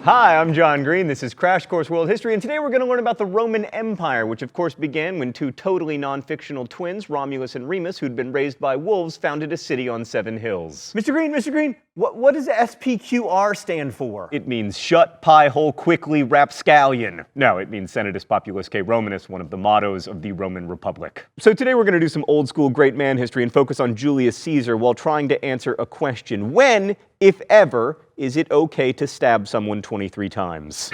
Hi, I'm John Green. This is Crash Course World History, and today we're going to learn about the Roman Empire, which of course began when two totally non-fictional twins, Romulus and Remus, who'd been raised by wolves, founded a city on 7 hills. Mr. Green, what does SPQR stand for? It means shut pie hole quickly rapscallion. No, it means Senatus Populusque Romanus, one of the mottos of the Roman Republic. So today we're going to do some old school great man history and focus on Julius Caesar while trying to answer a question. When, if ever, is it okay to stab someone 23 times?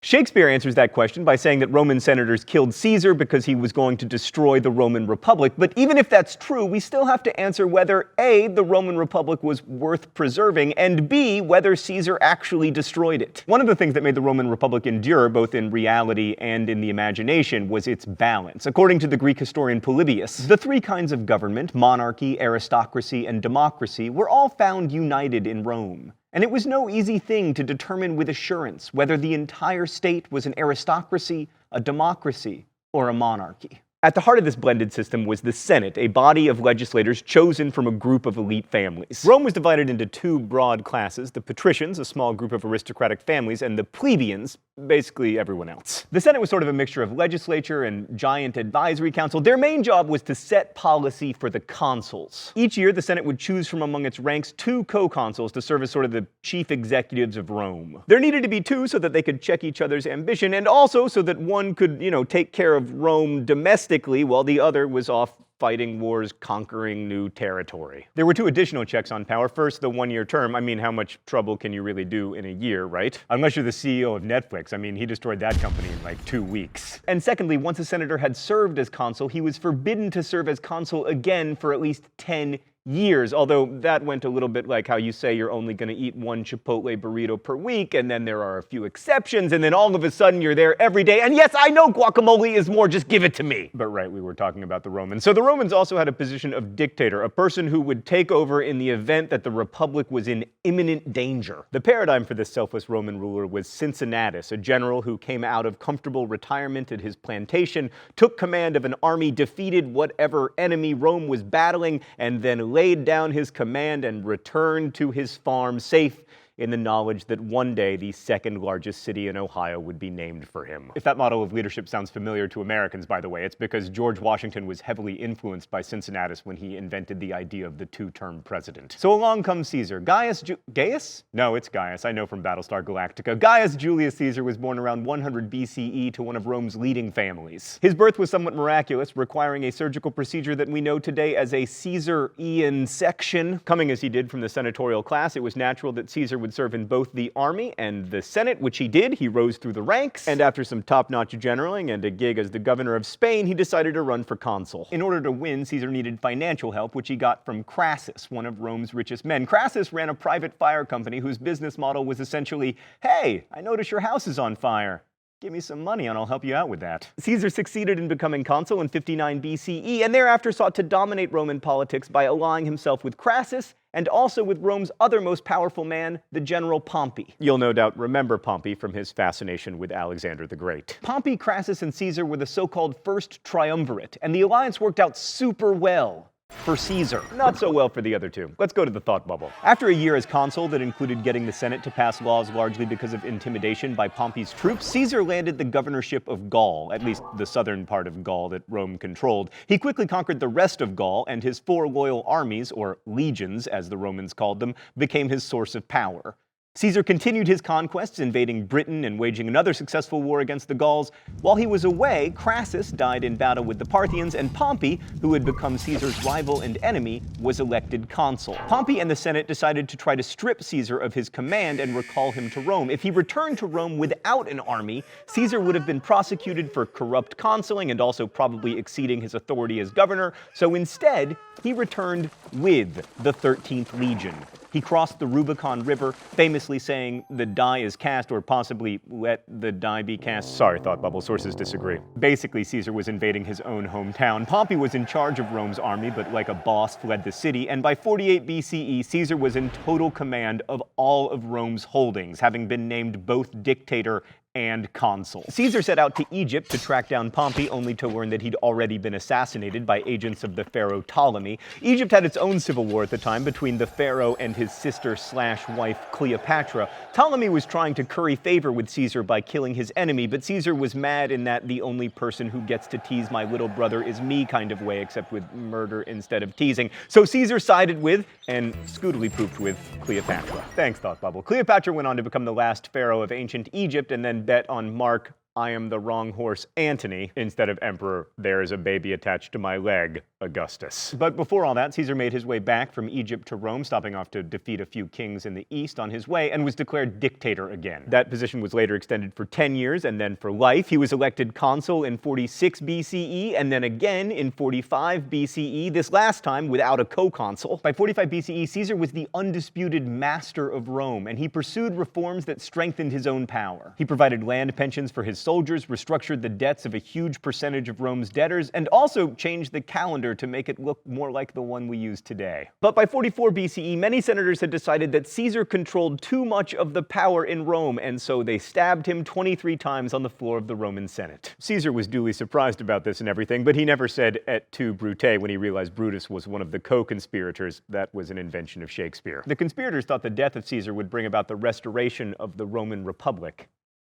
Shakespeare answers that question by saying that Roman senators killed Caesar because he was going to destroy the Roman Republic. But even if that's true, we still have to answer whether A, the Roman Republic was worth preserving, and B, whether Caesar actually destroyed it. One of the things that made the Roman Republic endure, both in reality and in the imagination, was its balance. According to the Greek historian Polybius, the 3 kinds of government, monarchy, aristocracy, and democracy, were all found united in Rome. And it was no easy thing to determine with assurance whether the entire state was an aristocracy, a democracy, or a monarchy. At the heart of this blended system was the Senate, a body of legislators chosen from a group of elite families. Rome was divided into 2 broad classes: the patricians, a small group of aristocratic families, and the plebeians, basically everyone else. The Senate was sort of a mixture of legislature and giant advisory council. Their main job was to set policy for the consuls. Each year, the Senate would choose from among its ranks 2 co-consuls to serve as sort of the chief executives of Rome. There needed to be 2 so that they could check each other's ambition, and also so that one could, take care of Rome domestically while the other was off fighting wars, conquering new territory. There were 2 additional checks on power. First, the 1-year term. I mean, how much trouble can you really do in a year, right? Unless you're the CEO of Netflix. I mean, he destroyed that company in like 2 weeks. And secondly, once a senator had served as consul, he was forbidden to serve as consul again for at least 10 years, although that went a little bit like how you say you're only going to eat 1 Chipotle burrito per week, and then there are a few exceptions, and then all of a sudden you're there every day, and yes, I know guacamole is more, just give it to me. But right, we were talking about the Romans. So the Romans also had a position of dictator, a person who would take over in the event that the Republic was in imminent danger. The paradigm for this selfless Roman ruler was Cincinnatus, a general who came out of comfortable retirement at his plantation, took command of an army, defeated whatever enemy Rome was battling, and then laid down his command and returned to his farm safe in the knowledge that one day the 2nd largest city in Ohio would be named for him. If that model of leadership sounds familiar to Americans, by the way, it's because George Washington was heavily influenced by Cincinnatus when he invented the idea of the 2-term president. So along comes Caesar. Gaius? No, it's Gaius. I know from Battlestar Galactica. Gaius Julius Caesar was born around 100 BCE to one of Rome's leading families. His birth was somewhat miraculous, requiring a surgical procedure that we know today as a caesarian section. Coming as he did from the senatorial class, it was natural that Caesar would serve in both the army and the Senate, which he did. He rose through the ranks, and after some top-notch generaling and a gig as the governor of Spain, he decided to run for consul. In order to win, Caesar needed financial help, which he got from Crassus, one of Rome's richest men. Crassus ran a private fire company whose business model was essentially, hey, I notice your house is on fire. Give me some money and I'll help you out with that. Caesar succeeded in becoming consul in 59 BCE and thereafter sought to dominate Roman politics by allying himself with Crassus and also with Rome's other most powerful man, the general Pompey. You'll no doubt remember Pompey from his fascination with Alexander the Great. Pompey, Crassus, and Caesar were the so-called First Triumvirate, and the alliance worked out super well for Caesar. Not so well for the other 2. Let's go to the thought bubble. After a year as consul that included getting the Senate to pass laws largely because of intimidation by Pompey's troops, Caesar landed the governorship of Gaul, at least the southern part of Gaul that Rome controlled. He quickly conquered the rest of Gaul, and his 4 loyal armies, or legions as the Romans called them, became his source of power. Caesar continued his conquests, invading Britain and waging another successful war against the Gauls. While he was away, Crassus died in battle with the Parthians, and Pompey, who had become Caesar's rival and enemy, was elected consul. Pompey and the Senate decided to try to strip Caesar of his command and recall him to Rome. If he returned to Rome without an army, Caesar would have been prosecuted for corrupt consuling and also probably exceeding his authority as governor, so instead, he returned with the 13th Legion. He crossed the Rubicon River, famously saying, "The die is cast," or possibly, "Let the die be cast." Sorry, thought bubble, sources disagree. Basically, Caesar was invading his own hometown. Pompey was in charge of Rome's army, but like a boss fled the city, and by 48 BCE, Caesar was in total command of all of Rome's holdings, having been named both dictator and consul. Caesar set out to Egypt to track down Pompey, only to learn that he'd already been assassinated by agents of the pharaoh Ptolemy. Egypt had its own civil war at the time between the pharaoh and his sister/wife Cleopatra. Ptolemy was trying to curry favor with Caesar by killing his enemy, but Caesar was mad in that the only person who gets to tease my little brother is me kind of way, except with murder instead of teasing. So Caesar sided with, and scootily pooped with, Cleopatra. Thanks, Thought Bubble. Cleopatra went on to become the last pharaoh of ancient Egypt and then bet on Mark, I am the wrong horse, Antony, instead of Emperor, there is a baby attached to my leg, Augustus. But before all that, Caesar made his way back from Egypt to Rome, stopping off to defeat a few kings in the east on his way, and was declared dictator again. That position was later extended for 10 years and then for life. He was elected consul in 46 BCE and then again in 45 BCE, this last time without a co-consul. By 45 BCE, Caesar was the undisputed master of Rome, and he pursued reforms that strengthened his own power. He provided land pensions for his soldiers, restructured the debts of a huge percentage of Rome's debtors, and also changed the calendar to make it look more like the one we use today. But by 44 BCE, many senators had decided that Caesar controlled too much of the power in Rome, and so they stabbed him 23 times on the floor of the Roman Senate. Caesar was duly surprised about this and everything, but he never said et tu, Brute, when he realized Brutus was one of the co-conspirators. That was an invention of Shakespeare. The conspirators thought the death of Caesar would bring about the restoration of the Roman Republic.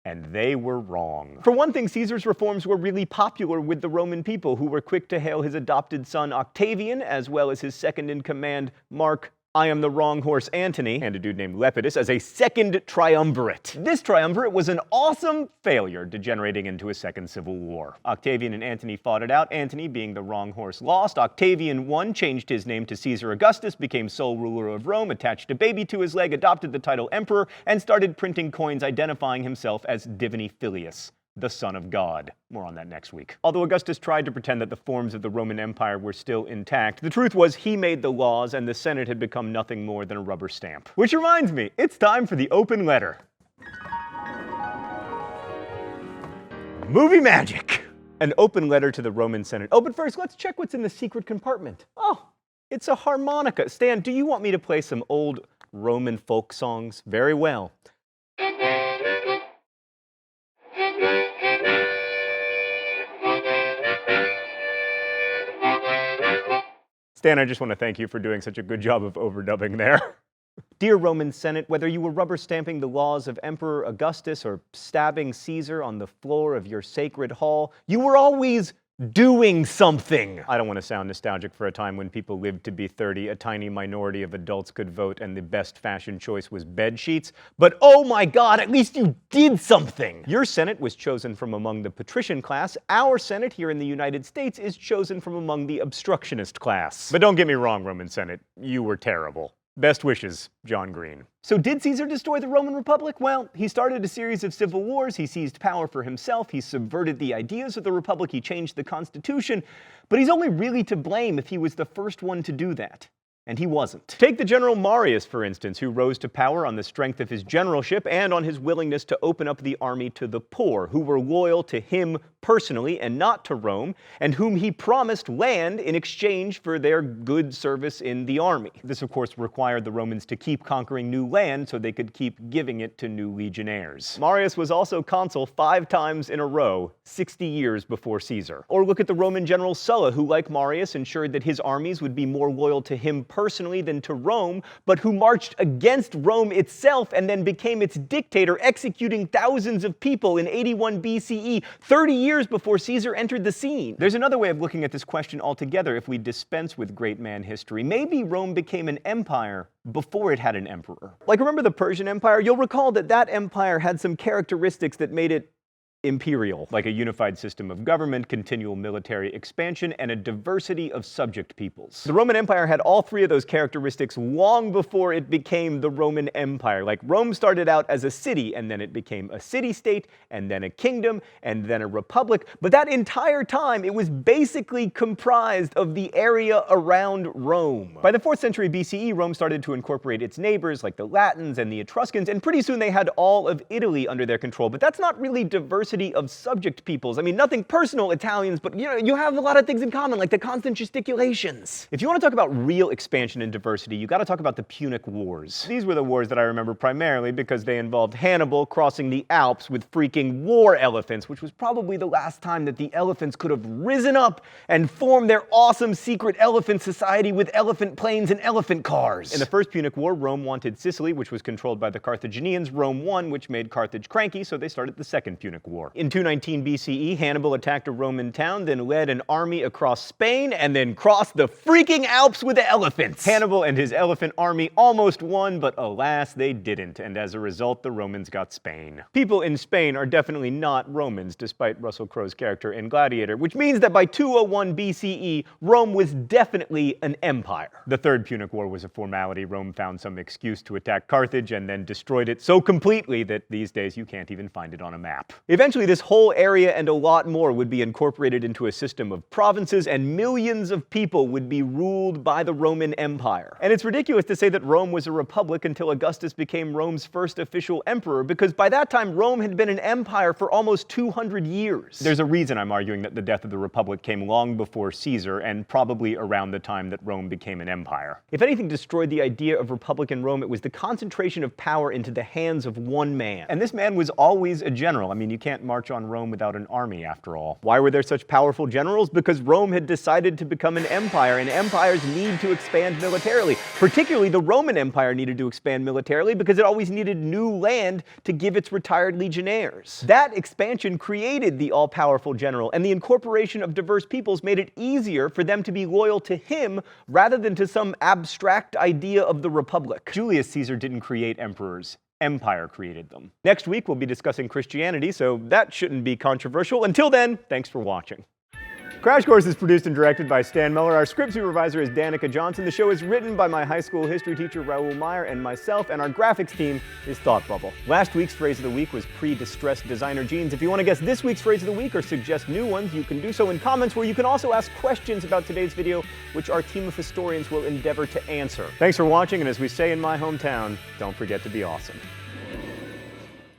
And they were wrong. For one thing, Caesar's reforms were really popular with the Roman people, who were quick to hail his adopted son Octavian, as well as his second-in-command, Mark, I am the wrong horse, Antony, and a dude named Lepidus, as a second triumvirate. This triumvirate was an awesome failure, degenerating into a second civil war. Octavian and Antony fought it out. Antony, being the wrong horse, lost. Octavian won, changed his name to Caesar Augustus, became sole ruler of Rome, attached a baby to his leg, adopted the title emperor, and started printing coins identifying himself as Divini Filius, the Son of God. More on that next week. Although Augustus tried to pretend that the forms of the Roman Empire were still intact, the truth was he made the laws and the Senate had become nothing more than a rubber stamp. Which reminds me, it's time for the open letter. Movie magic! An open letter to the Roman Senate. Oh, but first, let's check what's in the secret compartment. Oh, it's a harmonica. Stan, do you want me to play some old Roman folk songs? Very well. Stan, I just want to thank you for doing such a good job of overdubbing there. Dear Roman Senate, whether you were rubber stamping the laws of Emperor Augustus or stabbing Caesar on the floor of your sacred hall, you were always doing something. I don't want to sound nostalgic for a time when people lived to be 30, a tiny minority of adults could vote, and the best fashion choice was bed sheets. But oh my God, at least you did something! Your Senate was chosen from among the patrician class. Our Senate here in the United States is chosen from among the obstructionist class. But don't get me wrong, Roman Senate, you were terrible. Best wishes, John Green. So did Caesar destroy the Roman Republic? Well, he started a series of civil wars, he seized power for himself, he subverted the ideas of the Republic, he changed the Constitution, but he's only really to blame if he was the first one to do that. And he wasn't. Take the general Marius, for instance, who rose to power on the strength of his generalship and on his willingness to open up the army to the poor, who were loyal to him personally and not to Rome, and whom he promised land in exchange for their good service in the army. This, of course, required the Romans to keep conquering new land so they could keep giving it to new legionnaires. Marius was also consul 5 times in a row, 60 years before Caesar. Or look at the Roman general Sulla, who, like Marius, ensured that his armies would be more loyal to him personally than to Rome, but who marched against Rome itself and then became its dictator, executing thousands of people in 81 BCE, 30 years before Caesar entered the scene. There's another way of looking at this question altogether if we dispense with great man history. Maybe Rome became an empire before it had an emperor. Like, remember the Persian Empire? You'll recall that that empire had some characteristics that made it imperial, like a unified system of government, continual military expansion, and a diversity of subject peoples. The Roman Empire had all 3 of those characteristics long before it became the Roman Empire. Like, Rome started out as a city, and then it became a city-state, and then a kingdom, and then a republic. But that entire time, it was basically comprised of the area around Rome. By the 4th century BCE, Rome started to incorporate its neighbors, like the Latins and the Etruscans, and pretty soon they had all of Italy under their control. But that's not really diversity diversity of subject peoples. I mean, nothing personal, Italians, but you have a lot of things in common, like the constant gesticulations. If you want to talk about real expansion and diversity, you got to talk about the Punic Wars. These were the wars that I remember primarily because they involved Hannibal crossing the Alps with freaking war elephants, which was probably the last time that the elephants could have risen up and formed their awesome secret elephant society with elephant planes and elephant cars. In the first Punic War, Rome wanted Sicily, which was controlled by the Carthaginians. Rome won, which made Carthage cranky, so they started the Second Punic War. In 219 BCE, Hannibal attacked a Roman town, then led an army across Spain, and then crossed the freaking Alps with elephants. Hannibal and his elephant army almost won, but alas, they didn't, and as a result, the Romans got Spain. People in Spain are definitely not Romans, despite Russell Crowe's character in Gladiator, which means that by 201 BCE, Rome was definitely an empire. The Third Punic War was a formality. Rome found some excuse to attack Carthage and then destroyed it so completely that these days you can't even find it on a map. Eventually, this whole area and a lot more would be incorporated into a system of provinces, and millions of people would be ruled by the Roman Empire. And it's ridiculous to say that Rome was a republic until Augustus became Rome's first official emperor, because by that time Rome had been an empire for almost 200 years. There's a reason I'm arguing that the death of the republic came long before Caesar, and probably around the time that Rome became an empire. If anything destroyed the idea of republic in Rome, it was the concentration of power into the hands of one man. And this man was always a general. I mean, you can't march on Rome without an army, after all. Why were there such powerful generals? Because Rome had decided to become an empire, and empires need to expand militarily. Particularly, the Roman Empire needed to expand militarily because it always needed new land to give its retired legionnaires. That expansion created the all-powerful general, and the incorporation of diverse peoples made it easier for them to be loyal to him rather than to some abstract idea of the republic. Julius Caesar didn't create emperors. Empire created them. Next week, we'll be discussing Christianity, so that shouldn't be controversial. Until then, thanks for watching. Crash Course is produced and directed by Stan Miller. Our script supervisor is Danica Johnson. The show is written by my high school history teacher, Raoul Meyer, and myself, and our graphics team is Thought Bubble. Last week's phrase of the week was pre-distressed designer jeans. If you want to guess this week's phrase of the week or suggest new ones, you can do so in comments, where you can also ask questions about today's video, which our team of historians will endeavor to answer. Thanks for watching, and as we say in my hometown, don't forget to be awesome.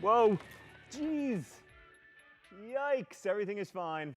Whoa, jeez, yikes, everything is fine.